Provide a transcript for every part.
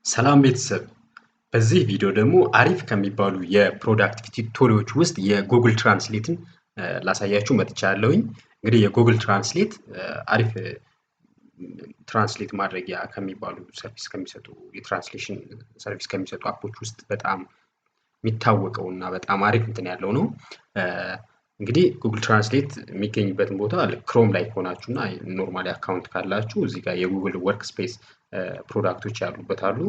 ሰላም ቤተሰብ በዚህ ቪዲዮ ደግሞ አሪፍ ከሚባሉ የፕሮዳክቲቪቲ ቱሎች ውስጥ የጉግል ትራንስሌትን ላሳያችሁ መጥቻለሁኝ። እንግዲህ የጉግል ትራንስሌት አሪፍ ትራንስሌት ማድረጊያ ከሚባሉ ሰርቪስ ከሚሰጡ የትራንስሌሽን ሰርቪስ ከሚሰጡ አፖች ውስጥ በጣም የሚታወቀው እና በጣም አሪፍ እንትን ያለው ነው። እንግዲህ ጉግል ትራንስሌት የሚገኝበትን ቦታ ክሮም ላይ ከሆናችሁ እና ኖርማሊ አካውንት ካላችሁ እዚህ ጋር የጉግል ወርክ ስፔስ ፕሮዳክቶች ያሉበት አሉ።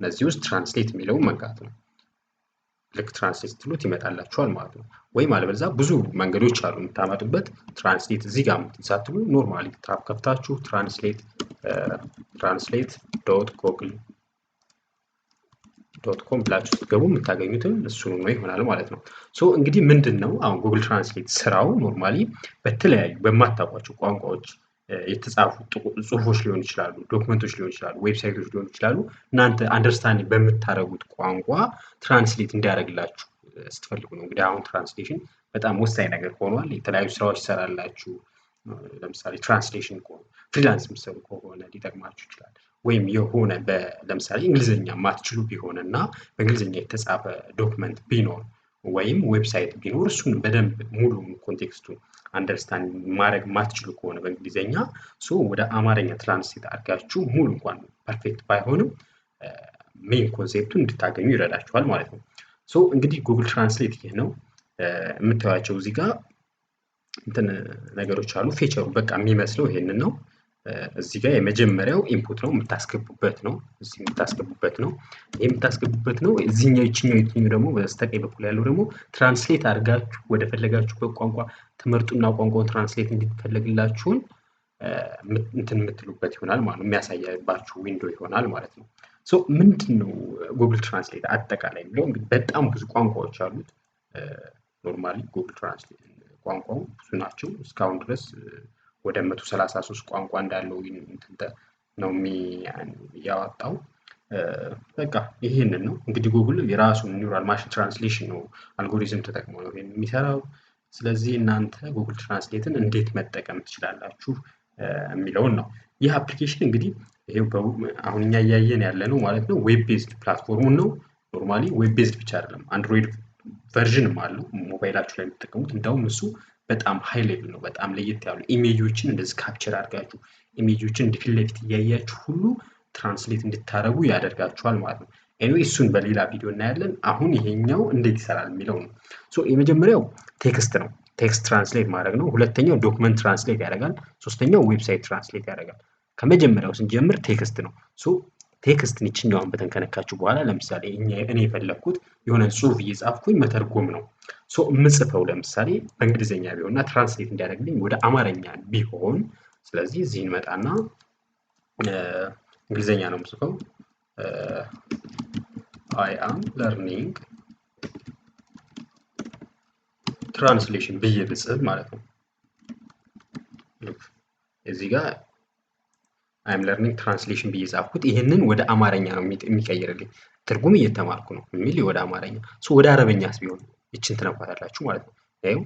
እነዚህ ውስጥ ትራንስሌት የሚለውን መንካት ነው። ልክ ትራንስሌት ትሉት ይመጣላችኋል ማለት ነው። ወይም አለበለዚያ ብዙ መንገዶች አሉ የምታመጡበት። ትራንስሌት እዚህ ጋር ሳትሉ ኖርማሊ ታብ ከፍታችሁ ትራንስሌት ዶት ጎግል ዶት ኮም ብላችሁ ስትገቡ የምታገኙትን እሱን ነው ይሆናል ማለት ነው። ሶ እንግዲህ ምንድነው አሁን ጉግል ትራንስሌት ስራው ኖርማሊ በተለያዩ በማታውቋቸው ቋንቋዎች የተጻፉ ጽሁፎች ሊሆኑ ይችላሉ፣ ዶክመንቶች ሊሆኑ ይችላሉ፣ ዌብሳይቶች ሊሆኑ ይችላሉ። እናንተ አንደርስታንድ በምታደርጉት ቋንቋ ትራንስሌት እንዲያደርግላችሁ ስትፈልጉ ነው። እንግዲህ አሁን ትራንስሌሽን በጣም ወሳኝ ነገር ሆኗል። የተለያዩ ስራዎች ይሰራላችሁ። ለምሳሌ ትራንስሌሽን ከሆነ ፍሪላንስ የምትሰሩ ከሆነ ሊጠቅማችሁ ይችላል። ወይም የሆነ ለምሳሌ እንግሊዝኛ ማትችሉ ቢሆን እና በእንግሊዝኛ የተጻፈ ዶክመንት ቢኖር ወይም ዌብሳይት ቢኖር እሱን በደንብ ሙሉ ኮንቴክስቱን አንደርስታንድ ማድረግ ማትችሉ ከሆነ በእንግሊዝኛ ወደ አማርኛ ትራንስሌት አድርጋችሁ ሙሉ እንኳን ፐርፌክት ባይሆንም ሜን ኮንሴፕቱን እንድታገኙ ይረዳችኋል ማለት ነው። እንግዲህ ጉግል ትራንስሌት ይህ ነው የምታዩቸው እዚህ ጋር እንትን ነገሮች አሉ። ፊቸሩ በቃ የሚመስለው ይሄንን ነው። እዚህ ጋር የመጀመሪያው ኢንፑት ነው የምታስገቡበት ነው። እዚህ የምታስገቡበት ነው። ይሄ የምታስገቡበት ነው። እዚህኛው ይችኛው ደግሞ በስተቀኝ በኩል ያለው ደግሞ ትራንስሌት አድርጋችሁ ወደ ፈለጋችሁበት ቋንቋ ትመርጡና ቋንቋውን ትራንስሌት እንዲፈልግላችሁን እንትን የምትሉበት ይሆናል ማለት ነው። የሚያሳያባችሁ ዊንዶ ይሆናል ማለት ነው። ምንድነው ጉግል ትራንስሌት አጠቃላይ የሚለው እንግዲህ በጣም ብዙ ቋንቋዎች አሉት። ኖርማሊ ጉግል ትራንስሌት ቋንቋው ብዙ ናቸው። እስካሁን ድረስ ወደ 133 ቋንቋ እንዳለው ነው ያወጣው። በቃ ይሄንን ነው እንግዲህ ጉግል የራሱን ኒውራል ማሽን ትራንስሌሽን ነው አልጎሪዝም ተጠቅሞ ነው ይሄን የሚሰራው። ስለዚህ እናንተ ጉግል ትራንስሌትን እንዴት መጠቀም ትችላላችሁ የሚለውን ነው። ይህ አፕሊኬሽን እንግዲህ ይሄው አሁን እኛ እያየን ያለ ነው ማለት ነው። ዌብ ቤዝድ ፕላትፎርሙን ነው። ኖርማሊ ዌብ ቤዝድ ብቻ አይደለም አንድሮይድ ቨርዥንም አለው ሞባይላችሁ ላይ የምትጠቀሙት። እንደውም እሱ በጣም ሃይ ሌቭል ነው። በጣም ለየት ያሉ ኢሜጆችን እንደዚህ ካፕቸር አድርጋችሁ ኢሜጆችን ፊት ለፊት እያያችሁ ሁሉ ትራንስሌት እንድታደርጉ ያደርጋችኋል ማለት ነው። ኤኒዌይ እሱን በሌላ ቪዲዮ እናያለን። አሁን ይሄኛው እንዴት ይሰራል የሚለው ነው። የመጀመሪያው ቴክስት ነው። ቴክስት ትራንስሌት ማድረግ ነው። ሁለተኛው ዶክመንት ትራንስሌት ያደርጋል። ሶስተኛው ዌብሳይት ትራንስሌት ያደርጋል። ከመጀመሪያው ስንጀምር ቴክስት ነው። ቴክስትን ይችኛውን በተንከነካችሁ በኋላ ለምሳሌ እኔ የፈለኩት የሆነ ጽሁፍ እየጻፍኩኝ መተርጎም ነው። የምጽፈው ለምሳሌ በእንግሊዝኛ ቢሆንና ትራንስሌት እንዲያደርግልኝ ወደ አማርኛ ቢሆን ስለዚህ እዚህ እንመጣና እንግሊዝኛ ነው የምጽፈው። አይ አም ለርኒንግ ትራንስሌሽን ብዬ ብጽፍ ማለት ነው። እዚህ ጋር አይ አም ለርኒንግ ትራንስሌሽን ብዬ ጻፍኩት። ይሄንን ወደ አማርኛ ነው የሚቀይርልኝ። ትርጉም እየተማርኩ ነው የሚል ወደ አማርኛ። ወደ አረበኛስ ቢሆን ይችን ትነኳታላችሁ ማለት ነው። ይኸው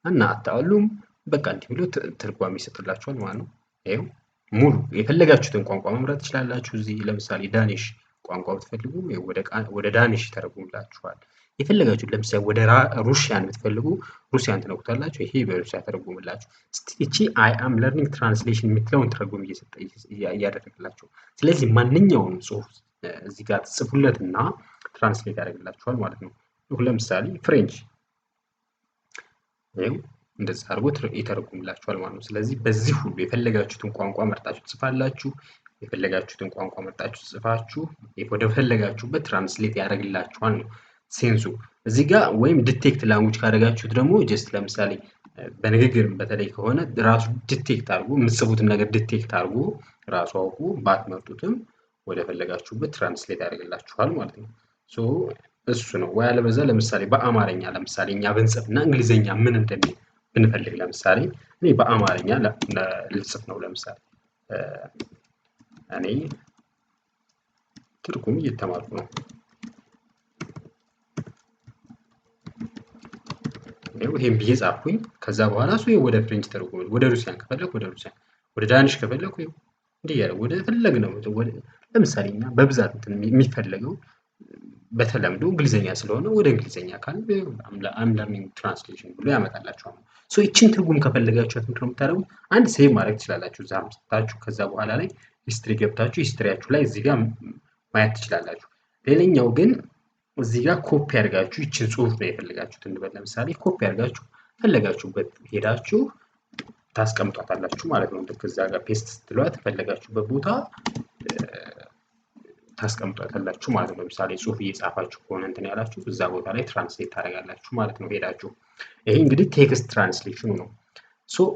እና አታሉም በቃ እንዲህ ብሎ ትርጓሜ ይሰጥላችኋል ማለት ነው። ይኸው ሙሉ የፈለጋችሁትን ቋንቋ መምረጥ ትችላላችሁ። እዚህ ለምሳሌ ዳኒሽ ቋንቋ ብትፈልጉ ወደ ዳኒሽ ተረጉምላችኋል። የፈለጋችሁት ለምሳሌ ወደ ሩሲያን ብትፈልጉ ሩሲያን ትነኩታላችሁ። ይሄ በሩሲያ ተረጉምላችሁ። እቺ አይ አም ለርኒንግ ትራንስሌሽን የምትለውን ትርጉም እያደረግላችሁ። ስለዚህ ማንኛውንም ጽሁፍ እዚህ ጋር ትጽፉለትና ትራንስሌት ያደርግላችኋል ማለት ነው። ለምሳሌ ፍሬንች ይሄው እንደዚህ አድርጎ ይተረጉምላችኋል ማለት ነው። ስለዚህ በዚህ ሁሉ የፈለጋችሁትን ቋንቋ መርጣችሁ ትጽፋላችሁ። የፈለጋችሁትን ቋንቋ መርጣችሁ ጽፋችሁ ወደ ፈለጋችሁበት ትራንስሌት ያደርግላችኋል ነው ሴንሱ። እዚህ ጋር ወይም ዲቴክት ላንጉጅ ካደረጋችሁት ደግሞ ጀስት ለምሳሌ በንግግር በተለይ ከሆነ ራሱ ዲቴክት አድርጎ የምትጽፉትን ነገር ዲቴክት አድርጎ ራሱ አውቆ ባትመርጡትም ወደ ፈለጋችሁበት ትራንስሌት ያደርግላችኋል ማለት ነው። እሱ ነው። ወይ አለበዛ ለምሳሌ በአማርኛ ለምሳሌ እኛ ብንጽፍና እንግሊዝኛ ምን እንደሚል ብንፈልግ ለምሳሌ እኔ በአማርኛ ልጽፍ ነው። ለምሳሌ እኔ ትርጉም እየተማርኩ ነው። ይሄን ብዬ ጻፍኩኝ። ከዛ በኋላ ወደ ፍሬንች ተረጉመል። ወደ ሩሲያን ከፈለኩ ወደ ሩሲያን፣ ወደ ዳኒሽ ከፈለኩ እንዲህ ያለ ወደ ፈለግነው ለምሳሌኛ በብዛት የሚፈልገው በተለምዶ እንግሊዘኛ ስለሆነ ወደ እንግሊዘኛ ካል I'm learning translation ብሎ ያመጣላችኋል። ሶ ይችን ትርጉም ከፈለጋችሁ ምንድነው የምታደርጉት? አንድ ሴቭ ማድረግ ትችላላችሁ። እዛ አምጥታችሁ ከዛ በኋላ ላይ ሂስትሪ ገብታችሁ ሂስትሪያችሁ ላይ እዚህ ጋር ማየት ትችላላችሁ። ሌላኛው ግን እዚህ ጋር ኮፒ አድርጋችሁ ይችን ጽሁፍ ነው የፈለጋችሁት እንበል። ለምሳሌ ኮፒ አድርጋችሁ ፈለጋችሁበት ሄዳችሁ ታስቀምጧታላችሁ ማለት ነው። ልክ እዛ ጋር ፔስት ስትሏት ፈለጋችሁበት ቦታ ታስቀምጧታላችሁ ማለት ነው። ለምሳሌ ጽሁፍ እየጻፋችሁ ከሆነ እንትን ያላችሁ እዛ ቦታ ላይ ትራንስሌት ታደርጋላችሁ ማለት ነው ሄዳችሁ። ይሄ እንግዲህ ቴክስት ትራንስሌሽኑ ነው። ሶ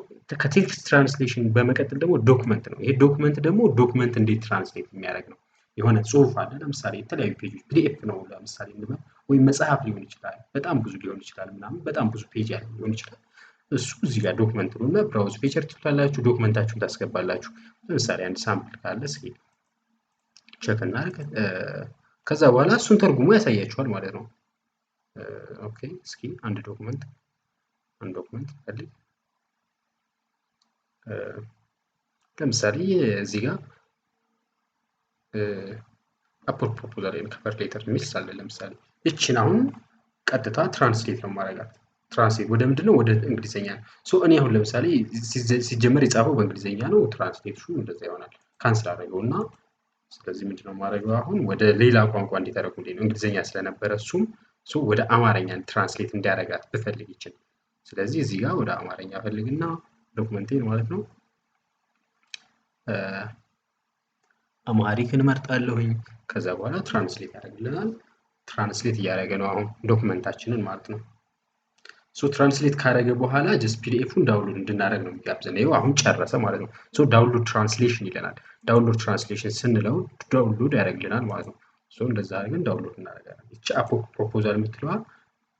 ከቴክስት ትራንስሌሽን በመቀጠል ደግሞ ዶክመንት ነው። ይሄ ዶክመንት ደግሞ ዶክመንት እንዴት ትራንስሌት የሚያደርግ ነው። የሆነ ጽሁፍ አለ ለምሳሌ የተለያዩ ፔጆች ፒዲኤፍ ነው ለምሳሌ እንበል፣ ወይም መጽሐፍ ሊሆን ይችላል፣ በጣም ብዙ ሊሆን ይችላል ምናምን በጣም ብዙ ፔጅ ያለው ሊሆን ይችላል። እሱ እዚህ ጋር ዶክመንት ነው እና ብራውዝ ፊቸር ትሉታላችሁ፣ ዶክመንታችሁን ታስገባላችሁ። ለምሳሌ አንድ ሳምፕል ካለ እስኪ ቼክ እናድርግ። ከዛ በኋላ እሱን ተርጉሞ ያሳያችኋል ማለት ነው። ኦኬ እስኪ አንድ ዶክመንት ፈልግ። ለምሳሌ እዚህ ጋር አፖርት ፕሮፖዛል ኤንድ ከቨር ሌተር የሚል ሳለ ለምሳሌ እቺን አሁን ቀጥታ ትራንስሌት ነው ማድረጋት። ትራንስሌት ወደ ምንድነው? ወደ እንግሊዘኛ ነው። ሶ እኔ አሁን ለምሳሌ ሲጀመር የጻፈው በእንግሊዘኛ ነው። ትራንስሌሽኑ እንደዛ ይሆናል። ካንስል አደረገውና ስለዚህ ምንድነው ማድረገው አሁን ወደ ሌላ ቋንቋ እንዲተረጉምልኝ ነው። እንግሊዘኛ ስለነበረ እሱም ወደ አማርኛ ትራንስሌት እንዲያደርጋት ብፈልግ ይችላል። ስለዚህ እዚህ ጋር ወደ አማርኛ ፈልግና ዶክመንቴን ማለት ነው አምሃሪክን እመርጣለሁኝ። ከዛ በኋላ ትራንስሌት ያደርግልናል። ትራንስሌት እያደረገ ነው አሁን ዶክመንታችንን ማለት ነው። ሶ ትራንስሌት ካደረገ በኋላ ጀስት ፒዲኤፉን ዳውንሎድ እንድናደርግ ነው የሚጋብዘን። ይኸው አሁን ጨረሰ ማለት ነው። ሶ ዳውንሎድ ትራንስሌሽን ይለናል። ዳውንሎድ ትራንስሌሽን ስንለው ዳውንሎድ ያደርግልናል ማለት ነው። ሶ እንደዛ አድርገን ዳውንሎድ እናደርጋለን። እቺ ፕሮፖዛል የምትለዋ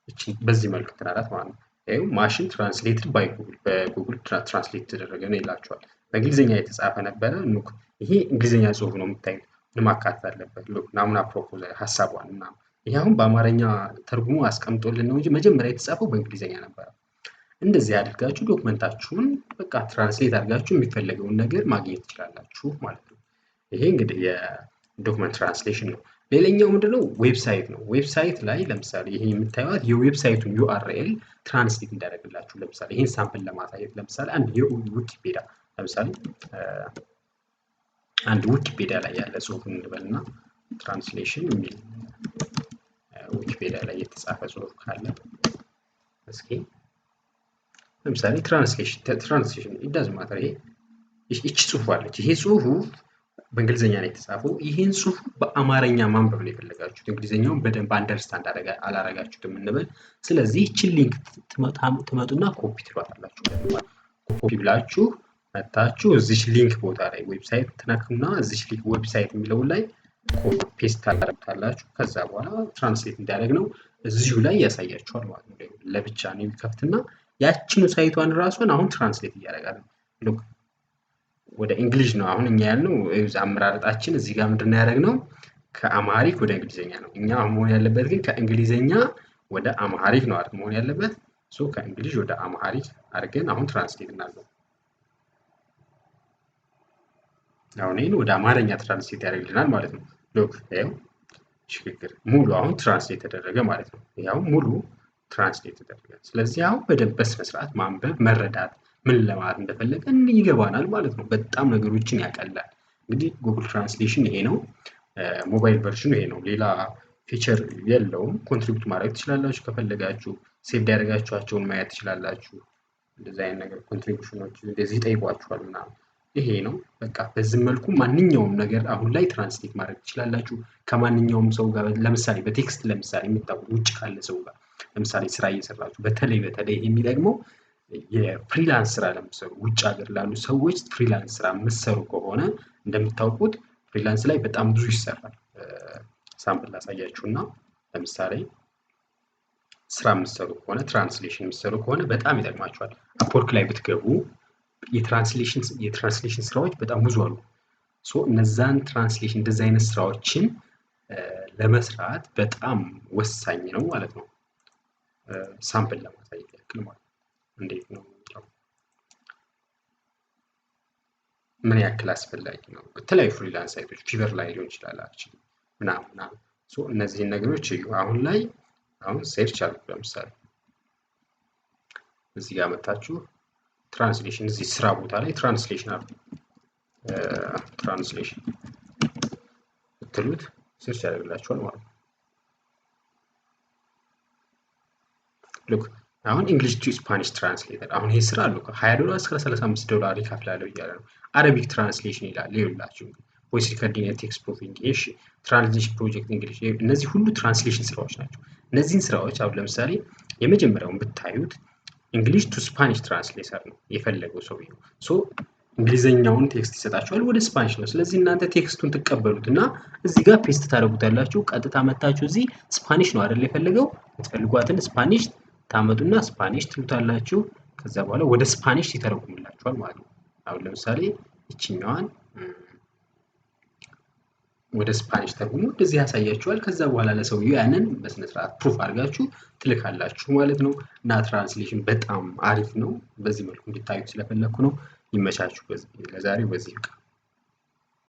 እቺ በዚህ መልኩ ትናላት ማለት ነው። ይኸው ማሽን ትራንስሌትድ ባይ ጉግል፣ በጉግል ትራንስሌት ተደረገ ነው ይላቸዋል። በእንግሊዝኛ የተጻፈ ነበረ። ሉክ ይሄ እንግሊዝኛ ጽሁፍ ነው የምታዩት። ምን ማካተት አለበት? ሉክ ናሙና ፕሮፖዛል ሀሳቧን እና ይሄ አሁን በአማርኛ ተርጉሞ አስቀምጦልን ነው እንጂ መጀመሪያ የተጻፈው በእንግሊዝኛ ነበረ። እንደዚህ አድርጋችሁ ዶክመንታችሁን በቃ ትራንስሌት አድርጋችሁ የሚፈለገውን ነገር ማግኘት ትችላላችሁ ማለት ነው። ይሄ እንግዲህ የዶክመንት ትራንስሌሽን ነው። ሌላኛው ምንድነው? ዌብሳይት ነው። ዌብሳይት ላይ ለምሳሌ ይሄ የምታዩት የዌብሳይቱን ዩአርኤል ትራንስሌት እንዳደረግላችሁ ለምሳሌ ይሄን ሳምፕል ለማሳየት ለምሳሌ አንድ የዊኪፔዲያ ለምሳሌ አንድ ዊኪፔዲያ ላይ ያለ ጽሁፍ እንበልና ትራንስሌሽን የሚል ዊኪፔዲያ ላይ የተጻፈ ጽሁፍ ካለ እስኪ ለምሳሌ ትራንስሌሽን ኢዳዝ ማተር ይቺ ጽሁፍ አለች። ይሄ ጽሁፍ በእንግሊዝኛ ላይ የተጻፈው ይሄን ጽሁፍ በአማርኛ ማንበብ ነው የፈለጋችሁት። እንግሊዝኛውን በደንብ አንደርስታንድ አላረጋችሁትም እንበል። ስለዚህ ይቺን ሊንክ ትመጡና ኮፒ ትሏታላችሁ። ኮፒ ብላችሁ መታችሁ እዚች ሊንክ ቦታ ላይ ዌብሳይት ትነኩና እዚች ሊንክ ዌብሳይት የሚለው ላይ ኮፒ ፔስት ታደርጉታላችሁ። ከዛ በኋላ ትራንስሌት እንዲያደርግ ነው እዚሁ ላይ ያሳያችኋል ማለት ነው። ለብቻ ነው የሚከፍትና ያቺኑ ሳይቷን ራሷን አሁን ትራንስሌት እያደረጋል ነው። ወደ እንግሊዝ ነው አሁን እኛ ያልነው አመራረጣችን እዚህ ጋር ምንድነው ያደረግነው? ከአምሃሪክ ወደ እንግሊዘኛ ነው። እኛ መሆን ያለበት ግን ከእንግሊዘኛ ወደ አምሃሪክ ነው አይደል መሆን ያለበት። ሶ ከእንግሊዝ ወደ አምሃሪክ አድርገን አሁን ትራንስሌት እናድርገው። አሁን ይሄን ወደ አማርኛ ትራንስሌት ያደርግልናል ማለት ነው። ሎክ ይሄው ሽግግር ሙሉ አሁን ትራንስሌት ተደረገ ማለት ነው። ይሄው ሙሉ ትራንስሌት ተደረገ። ስለዚህ አሁን በደንብ በስነ ስርዓት ማንበብ መረዳት ምን ለማለት እንደፈለገ ይገባናል ማለት ነው። በጣም ነገሮችን ያቀላል። እንግዲህ ጉግል ትራንስሌሽን ይሄ ነው። ሞባይል ቨርዥኑ ይሄ ነው። ሌላ ፊቸር የለውም። ኮንትሪቢዩት ማድረግ ትችላላችሁ ከፈለጋችሁ። ሴቭ ያደርጋችኋቸውን ማየት ትችላላችሁ። እንደዚህ አይነት ነገር ኮንትሪቢዩሽኖች እንደዚህ ይጠይቋችኋል ምናምን። ይሄ ነው በቃ። በዚህ መልኩ ማንኛውም ነገር አሁን ላይ ትራንስሌት ማድረግ ትችላላችሁ ከማንኛውም ሰው ጋር። ለምሳሌ በቴክስት ለምሳሌ የምታውቁት ውጭ ካለ ሰው ጋር ለምሳሌ ስራ እየሰራችሁ በተለይ የሚጠቅመው የፍሪላንስ ስራ ለምሰሩ ውጭ ሀገር ላሉ ሰዎች ፍሪላንስ ስራ የምትሰሩ ከሆነ እንደምታውቁት ፍሪላንስ ላይ በጣም ብዙ ይሰራል። ሳምፕል ላሳያችሁና ለምሳሌ ስራ የምትሰሩ ከሆነ ትራንስሌሽን የምትሰሩ ከሆነ በጣም ይጠቅማችኋል። አፕወርክ ላይ ብትገቡ የትራንስሌሽን ስራዎች በጣም ብዙ አሉ። ሶ እነዛን ትራንስሌሽን እንደዚህ አይነት ስራዎችን ለመስራት በጣም ወሳኝ ነው ማለት ነው። ሳምፕል ለማሳየት ያክል ማለት ነው። እንዴት ነው? ምን ያክል አስፈላጊ ነው? በተለያዩ ፍሪላንስ ሳይቶች ፊቨር ላይ ሊሆን ይችላል አክቹሊ ምናምን ሶ እነዚህን ነገሮች እዩ። አሁን ሴርች አድርጉ። ለምሳሌ እዚህ ጋር መታችሁ ትራንስሌሽን እዚህ ስራ ቦታ ላይ ትራንስሌሽን አድርጉ። ትራንስሌሽን ብትሉት ሰርች ያደርግላችኋል ማለት ነው። ሉክ አሁን እንግሊሽ ቱ ስፓኒሽ ትራንስሌተር አሁን ይሄ ስራ አለው $20 እስከ $35 ይከፍላል እያለ ነው። አረቢክ ትራንስሌሽን ይላል። ይኸውላችሁ ቮይስ ሪከርዲንግ ኤንድ ቴክስት ፕሮሰሲንግ እሺ፣ ትራንስሌሽን ፕሮጀክት እንግሊሽ እነዚህ ሁሉ ትራንስሌሽን ስራዎች ናቸው። እነዚህን ስራዎች አሁን ለምሳሌ የመጀመሪያውን ብታዩት እንግሊሽ ቱ ስፓኒሽ ትራንስሌተር ነው የፈለገው ሰውየው። ሶ እንግሊዘኛውን ቴክስት ይሰጣችኋል ወደ ስፓኒሽ ነው። ስለዚህ እናንተ ቴክስቱን ትቀበሉትና እዚህ ጋር ፔስት ታደርጉታላችሁ። ቀጥታ መታችሁ እዚህ ስፓኒሽ ነው አይደል የፈለገው የምትፈልጓትን ስፓኒሽ ታመጡና ስፓኒሽ ትሉታላችሁ። ከዛ በኋላ ወደ ስፓኒሽ ይተረጉምላችኋል ማለት ነው። አሁን ለምሳሌ እቺኛዋን ወደ ስፓኒሽ ተርጉሙ እንደዚህ ያሳያችኋል። ከዛ በኋላ ለሰውየው ያንን በስነ ስርዓት ፕሩፍ አድርጋችሁ ትልካላችሁ ማለት ነው። እና ትራንስሌሽን በጣም አሪፍ ነው። በዚህ መልኩ እንድታዩት ስለፈለኩ ነው። ይመቻችሁ። ለዛሬው በዚህ